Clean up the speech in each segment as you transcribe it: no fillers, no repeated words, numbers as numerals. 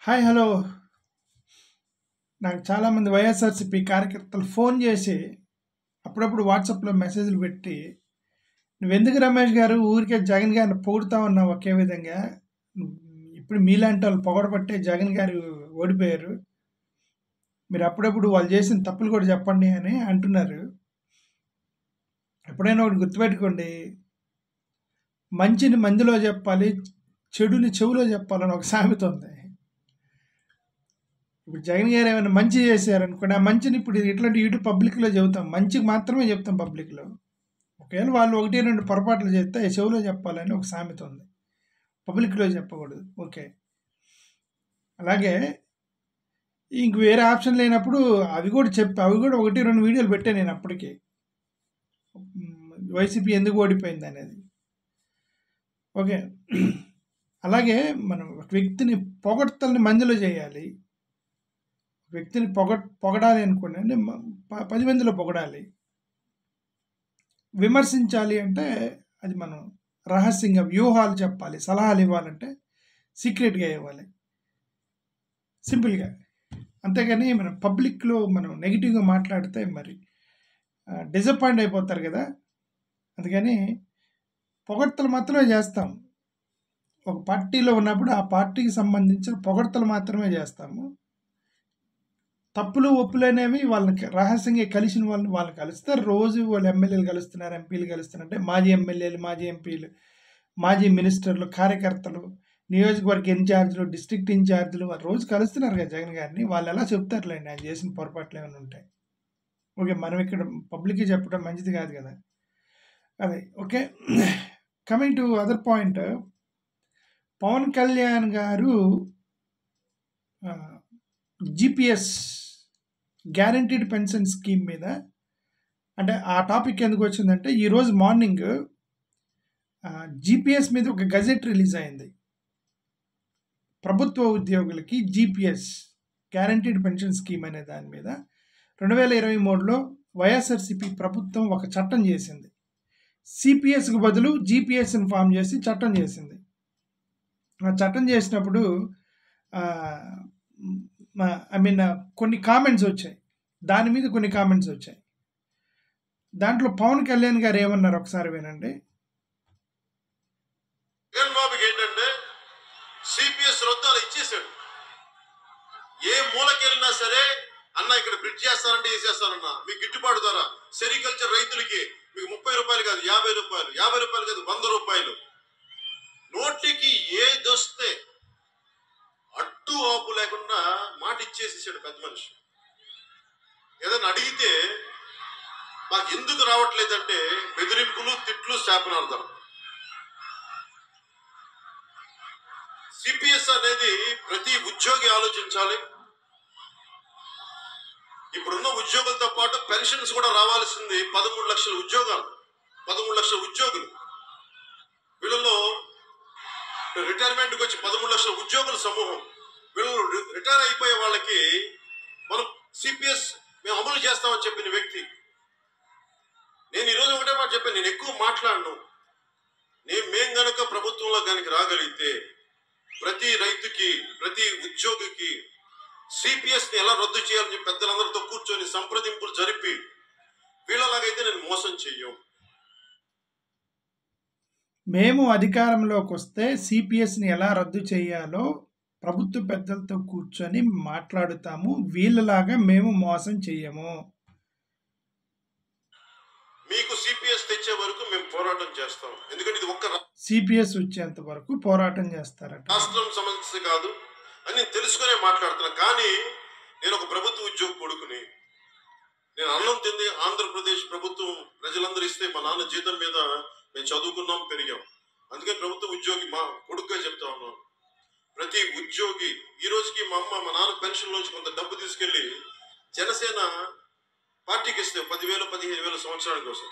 Hi hello. నాకు చాలామంది వైఎస్ఆర్సీపీ కార్యకర్తలు ఫోన్ చేసి అప్పుడప్పుడు వాట్సాప్లో మెసేజ్లు పెట్టి, నువ్వెందుకు రమేష్ గారు ఊరికే జగన్ గారిని పొగుడుతా ఉన్నావు ఒకే విధంగా, ఇప్పుడు మీలాంటి వాళ్ళు పొగడబట్టే జగన్ గారు ఓడిపోయారు, మీరు అప్పుడప్పుడు వాళ్ళు చేసిన తప్పులు కూడా చెప్పండి అని అంటున్నారు. ఎప్పుడైనా ఒకటి గుర్తుపెట్టుకోండి, మంచిని మందిలో చెప్పాలి, చెడుని చెవులో చెప్పాలని ఒక సామెత ఉంది. ఇప్పుడు జగన్ గారు ఏమైనా మంచి చేశారనుకోండి, ఆ మంచిని ఇప్పుడు ఇట్లాంటి యూట్యూబ్ పబ్లిక్లో చెబుతాం, మంచికి మాత్రమే చెప్తాం పబ్లిక్లో. ఒకవేళ వాళ్ళు 1-2 పొరపాట్లు చేస్తే చెవులో చెప్పాలని ఒక సామెత ఉంది, పబ్లిక్లో చెప్పకూడదు. ఓకే, అలాగే ఇంక వేరే ఆప్షన్ లేనప్పుడు అవి కూడా 1-2 వీడియోలు పెట్టాను నేను అప్పటికి, వైసీపీ ఎందుకు ఓడిపోయింది అనేది. ఓకే, అలాగే మనం ఒక వ్యక్తిని పొగడ్తల్ని మందిలో చేయాలి. వ్యక్తిని పొగడాలి అనుకోండి అంటే 10 మందిలో పొగడాలి. విమర్శించాలి అంటే అది మనం రహస్యంగా వ్యూహాలు చెప్పాలి. సలహాలు ఇవ్వాలంటే సీక్రెట్గా ఇవ్వాలి, సింపుల్గా. అంతేగాని మనం పబ్లిక్లో మనం నెగిటివ్గా మాట్లాడితే మరి డిసప్పాయింట్ అయిపోతారు కదా. అందుకని పొగడ్తలు మాత్రమే చేస్తాం. ఒక పార్టీలో ఉన్నప్పుడు ఆ పార్టీకి సంబంధించిన పొగడ్తలు మాత్రమే చేస్తాము. తప్పులు ఒప్పులు అనేవి వాళ్ళకి రహస్యంగా కలిసిన వాళ్ళు కలుస్తారు. రోజు వాళ్ళు ఎమ్మెల్యేలు కలుస్తున్నారు, ఎంపీలు కలుస్తున్నారు అంటే మాజీ ఎమ్మెల్యేలు, మాజీ ఎంపీలు, మాజీ మినిస్టర్లు, కార్యకర్తలు, నియోజకవర్గ ఇన్ఛార్జీలు, డిస్ట్రిక్ట్ ఇన్ఛార్జీలు వాళ్ళు రోజు కలుస్తున్నారు కదా జగన్ గారిని. వాళ్ళు ఎలా చెప్తారులేండి ఆయన చేసిన పొరపాట్లు ఏమైనా ఉంటాయి. ఓకే, మనం ఇక్కడ పబ్లిక్కి చెప్పడం మంచిది కాదు కదా. అదే okay. Coming to other point, Pawan Kalyan గారు జీపీఎస్ గ్యారంటీడ్ పెన్షన్ స్కీమ్ మీద, అంటే ఆ టాపిక్ ఎందుకు వచ్చిందంటే ఈరోజు మార్నింగ్ జీపీఎస్ మీద ఒక గజెట్ రిలీజ్ అయింది. ప్రభుత్వ ఉద్యోగులకి జీపీఎస్ గ్యారంటీడ్ పెన్షన్ స్కీమ్ అనే దాని మీద 2023లో వైఎస్ఆర్సీపీ ప్రభుత్వం ఒక చట్టం చేసింది. సిపిఎస్కు బదులు జీపీఎస్ని ఫామ్ చేసి చట్టం చేసింది. ఆ చట్టం చేసినప్పుడు కొన్ని కామెంట్స్ వచ్చాయి, దాని మీద కొన్ని కామెంట్స్ వచ్చాయి. దాంట్లో పవన్ కళ్యాణ్ గారు ఏమన్నారు ఒకసారి వినండి. జగన్ బాబుకి ఏంటంటే సిపిఎస్ రద్దు అలా ఇచ్చేసాడు. ఏ మూలకెళ్ళినా సరే అన్న ఇక్కడ బ్రిడ్జ్ చేస్తానంటే వేసేస్తానన్నా, మీకు గిట్టుబాటు ధర సెరికల్చర్ రైతులకి మీకు 30 రూపాయలు కాదు 50 రూపాయలు, 50 రూపాయలు కాదు 100 రూపాయలు. నోటికి ఏదొస్తే అడ్డు ఆపు లేకుండా మాట ఇచ్చేసేసాడు పెద్ద మనిషి. ఏదైనా అడిగితే మాకు ఎందుకు రావట్లేదంటే బెదిరింపులు, తిట్లు, శాపనార్థం. సిపిఎస్ అనేది ప్రతి ఉద్యోగి ఆలోచించాలి. ఇప్పుడున్న ఉద్యోగులతో పాటు పెన్షన్స్ కూడా రావాల్సింది 13 లక్షల ఉద్యోగాలు, 13 లక్షల ఉద్యోగులు. వీళ్ళలో రిటైర్మెంట్కి వచ్చి 13 లక్షల ఉద్యోగుల సమూహం. వీళ్ళు రిటైర్ అయిపోయే వాళ్ళకి మనం సిపిఎస్ మేము అమలు చేస్తామని చెప్పిన వ్యక్తి. నేను ఈరోజు ఒకటే మాట చెప్పాను, నేను ఎక్కువ మాట్లాడను. మేము గనక ప్రభుత్వంలో కనుక రాగలిగితే ప్రతి రైతుకి, ప్రతి ఉద్యోగికి సిపిఎస్ని ఎలా రద్దు చేయాలని చెప్పి పెద్దలందరితో కూర్చొని సంప్రదింపులు జరిపి వీళ్ళలాగైతే నేను మోసం చెయ్యం. మేము అధికారంలోకి వస్తే సిపిఎస్ని ఎలా రద్దు చేయాలో ప్రభుత్వ పెద్దలతో కూర్చొని మాట్లాడుతాము, వీళ్ళలాగా మేము మోసం చెయ్యము. మీకు సిపిఎస్ తెచ్చే వరకు మేము పోరాటం చేస్తాం. ఎందుకంటే ఇది ఒక్క సిపిఎస్ వచ్చేంత వరకు పోరాటం చేస్తారట. రాష్ట్రం సమస్య కాదు అని నేను తెలుసుకునే మాట్లాడుతున్నా. కానీ నేను ఒక ప్రభుత్వ ఉద్యోగి కొడుకుని, నేను అన్నం తింది ఆంధ్రప్రదేశ్ ప్రభుత్వం ప్రజలందరూ ఇస్తే మా నాన్న జీతం మీద మేము చదువుకున్నాం, పెరిగాం. అందుకని ప్రభుత్వ ఉద్యోగి మా కొడుకుగా చెప్తా ఉన్నాను. ప్రతి ఉద్యోగి ఈ రోజుకి మా అమ్మ మా నాన్న పెన్షన్లోంచి కొంత డబ్బు తీసుకెళ్లి జనసేన పార్టీకి ఇస్తే 10,000 15,000 సంవత్సరానికి కోసం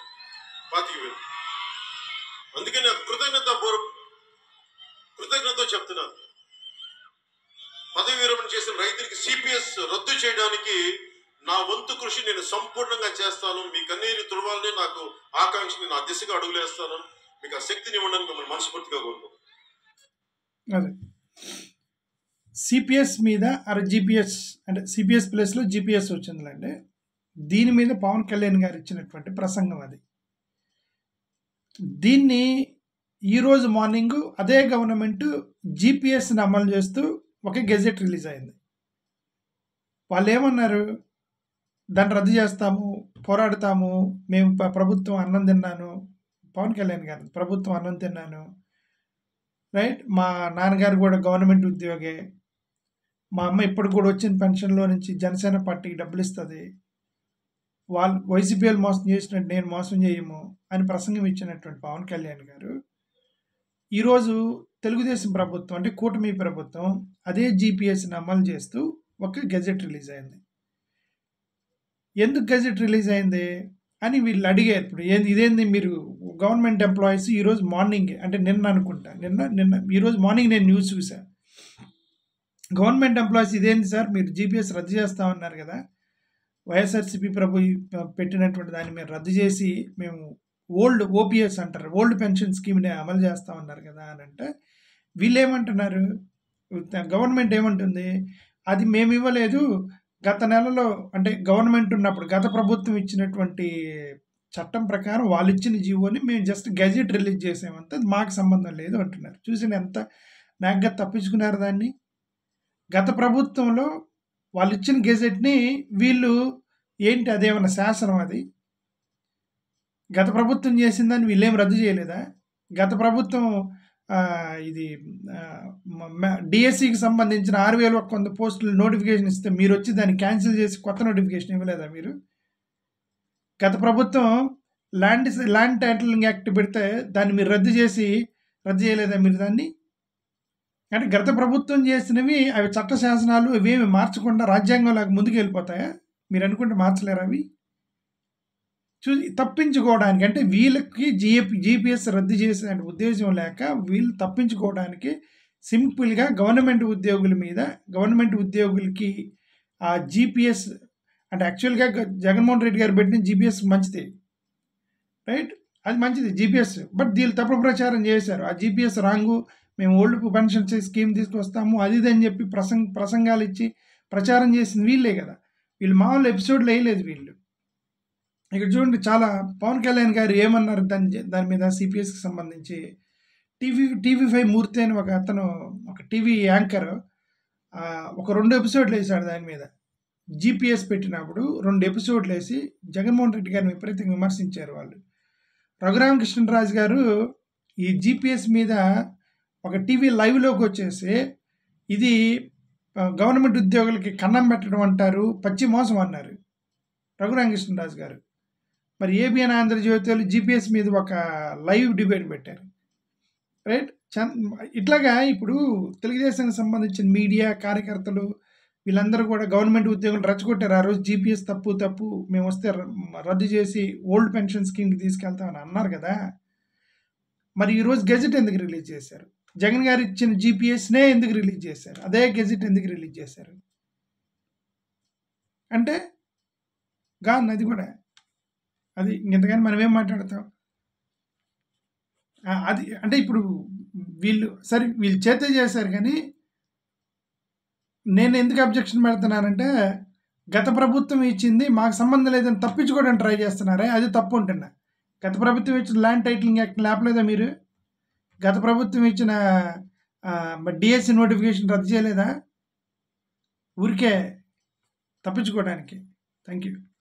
25,000. అందుకని కృతజ్ఞత చెప్తున్నాను. పదవి విరమణ చేసిన రైతులకి సిపిఎస్ రద్దు చేయడానికి నా వంతు కృషి నేను సంపూర్ణంగా చేస్తాను. మీ కన్నీరు తుడవాలని నాకు ఆకాంక్ష, నేను ఆ దిశగా అడుగులేస్తాను. మీకు ఆ శక్తిని ఇవ్వడానికి మిమ్మల్ని మనస్ఫూర్తిగా కోరుకుంటున్నాను. అదే సిపిఎస్ మీద జీపీఎస్ అంటే సిపిఎస్ ప్లస్లో జీపీఎస్ వచ్చిందిలేండి. దీని మీద పవన్ కళ్యాణ్ గారు ఇచ్చినటువంటి ప్రసంగం అది. దీన్ని ఈరోజు మార్నింగ్ అదే గవర్నమెంట్ జీపీఎస్ని అమలు చేస్తూ ఒక గెజెట్ రిలీజ్ అయింది. వాళ్ళు ఏమన్నారు, దాన్ని రద్దు చేస్తాము, పోరాడతాము, మేము ప్రభుత్వం అన్నం తిన్నాను, పవన్ కళ్యాణ్ గారు ప్రభుత్వం అన్నం తిన్నాను, రైట్, మా నాన్నగారు కూడా గవర్నమెంట్ ఉద్యోగే, మా అమ్మ ఇప్పుడు కూడా వచ్చిన పెన్షన్లో నుంచి జనసేన పార్టీకి డబ్బులు ఇస్తుంది, వాళ్ళు వైసీపీఎల్ మోసం చేసినట్టు నేను మోసం చేయము అని ప్రసంగం ఇచ్చినటువంటి పవన్ కళ్యాణ్ గారు ఈరోజు తెలుగుదేశం ప్రభుత్వం అంటే కూటమి ప్రభుత్వం అదే జీపీఎస్ని అమలు చేస్తూ ఒక గెజెట్ రిలీజ్ అయింది. ఎందుకు గెజెట్ రిలీజ్ అయింది అని వీళ్ళు అడిగారు. ఇప్పుడు ఇదేంది, మీరు గవర్నమెంట్ ఎంప్లాయీస్ ఈరోజు మార్నింగ్ అంటే నిన్న అనుకుంటా, ఈరోజు మార్నింగ్ నేను న్యూస్ చూసాను. గవర్నమెంట్ ఎంప్లాయీస్ ఇదేంది సార్, మీరు జీపీఎస్ రద్దు చేస్తామన్నారు కదా, వైఎస్ఆర్సీపీ పెట్టినటువంటి దాన్ని మీరు రద్దు చేసి మేము ఓల్డ్ ఓపీఎస్ అంటారు, ఓల్డ్ పెన్షన్ స్కీమ్ని అమలు చేస్తామన్నారు కదా అని అంటే, వీళ్ళు ఏమంటున్నారు, గవర్నమెంట్ ఏమంటుంది, అది మేము ఇవ్వలేదు, గత నెలలో అంటే గవర్నమెంట్ ఉన్నప్పుడు గత ప్రభుత్వం ఇచ్చినటువంటి చట్టం ప్రకారం వాళ్ళు ఇచ్చిన జీవోని మేము జస్ట్ గెజెట్ రిలీజ్ చేసామంటే మాకు సంబంధం లేదు అంటున్నారు. చూసిన ఎంత నాగ్గా తప్పించుకున్నారు దాన్ని. గత ప్రభుత్వంలో వాళ్ళు ఇచ్చిన గెజెట్ని వీళ్ళు ఏంటి, అదేమన్నా శాసనం, అది గత ప్రభుత్వం చేసిందని వీళ్ళేం రద్దు చేయలేదా? గత ప్రభుత్వం ఇది డిఎస్సికి సంబంధించిన 6,100 పోస్టులు నోటిఫికేషన్ ఇస్తే మీరు వచ్చి దాన్ని క్యాన్సిల్ చేసి కొత్త నోటిఫికేషన్ ఇవ్వలేదా మీరు? గత ప్రభుత్వం ల్యాండ్ టైటిలింగ్ యాక్ట్ పెడితే దాన్ని మీరు రద్దు చేయలేదా మీరు దాన్ని? అంటే గత ప్రభుత్వం చేసినవి అవి చట్ట శాసనాలు ఇవేమి మార్చకుండా రాజ్యాంగంలాగా ముందుకు వెళ్ళిపోతాయా? మీరు అనుకుంటే మార్చలేరు అవి? తప్పించుకోవడానికి అంటే వీళ్ళకి జీపీఎస్ రద్దు చేసే ఉద్దేశం లేక వీళ్ళు తప్పించుకోవడానికి సింపుల్గా గవర్నమెంట్ ఉద్యోగులకి ఆ జీపీఎస్ అంటే యాక్చువల్గా జగన్మోహన్ రెడ్డి గారు పెట్టిన జీపీఎస్ మంచిది, రైట్, అది మంచిది జీపీఎస్. బట్ వీళ్ళు తప్పుడు ప్రచారం చేశారు, ఆ జీపీఎస్ రాంగు, మేము ఓల్డ్ పెన్షన్ స్కీమ్ తీసుకొస్తాము అది ఇది అని చెప్పి ప్రసంగాలు ఇచ్చి ప్రచారం చేసింది వీళ్ళే కదా. వీళ్ళు మామూలు ఎపిసోడ్లు వేయలేదు వీళ్ళు. ఇక్కడ చూడండి, చాలా పవన్ కళ్యాణ్ గారు ఏమన్నారు దాని మీద సిపిఎస్కి సంబంధించి. టీవీ5 మూర్తి అని ఒక అతను, ఒక టీవీ యాంకర్ ఒక 2 ఎపిసోడ్లు వేసాడు దాని మీద. జీపీఎస్ పెట్టినప్పుడు 2 ఎపిసోడ్లు వేసి జగన్మోహన్ రెడ్డి గారిని విపరీతంగా విమర్శించారు వాళ్ళు. రఘురామకృష్ణరాజు గారు ఈ జీపీఎస్ మీద ఒక టీవీ లైవ్లోకి వచ్చేసి ఇది గవర్నమెంట్ ఉద్యోగులకి కన్నం పెట్టడం అంటారు, పచ్చి మోసం అన్నారు రఘురామకృష్ణరాజు గారు. మరి ఏబిఎన్ ఆంధ్రజ్యోతిలో జీపీఎస్ మీద ఒక లైవ్ డిబేట్ పెట్టారు, రైట్. ఇట్లాగా ఇప్పుడు తెలుగుదేశానికి సంబంధించిన మీడియా కార్యకర్తలు వీళ్ళందరూ కూడా గవర్నమెంట్ ఉద్యోగులు రెచ్చగొట్టారు. ఆ రోజు జీపీఎస్ తప్పు మేము వస్తే రద్దు చేసి ఓల్డ్ పెన్షన్ స్కీమ్కి తీసుకెళ్తామని అన్నారు కదా. మరి ఈరోజు గెజెట్ ఎందుకు రిలీజ్ చేశారు? జగన్ గారు ఇచ్చిన జీపీఎస్నే ఎందుకు రిలీజ్ చేశారు? అదే గెజెట్ ఎందుకు రిలీజ్ చేశారు అంటే అది కూడా అది ఇంతగాని మనం ఏం మాట్లాడతాం. అది అంటే ఇప్పుడు వీళ్ళు చేతే చేశారు, కానీ నేను ఎందుకు అబ్జెక్షన్ పెడుతున్నానంటే గత ప్రభుత్వం ఇచ్చింది మాకు సంబంధం లేదని తప్పించుకోవడానికి ట్రై చేస్తున్నారే, అది తప్పు ఉంటున్నా. గత ప్రభుత్వం ఇచ్చిన ల్యాండ్ టైటిలింగ్ యాక్ట్ లేపలేదా మీరు? గత ప్రభుత్వం ఇచ్చిన డిఎస్సి నోటిఫికేషన్ రద్దు చేయలేదా? ఊరికే తప్పించుకోవడానికి. Thank you.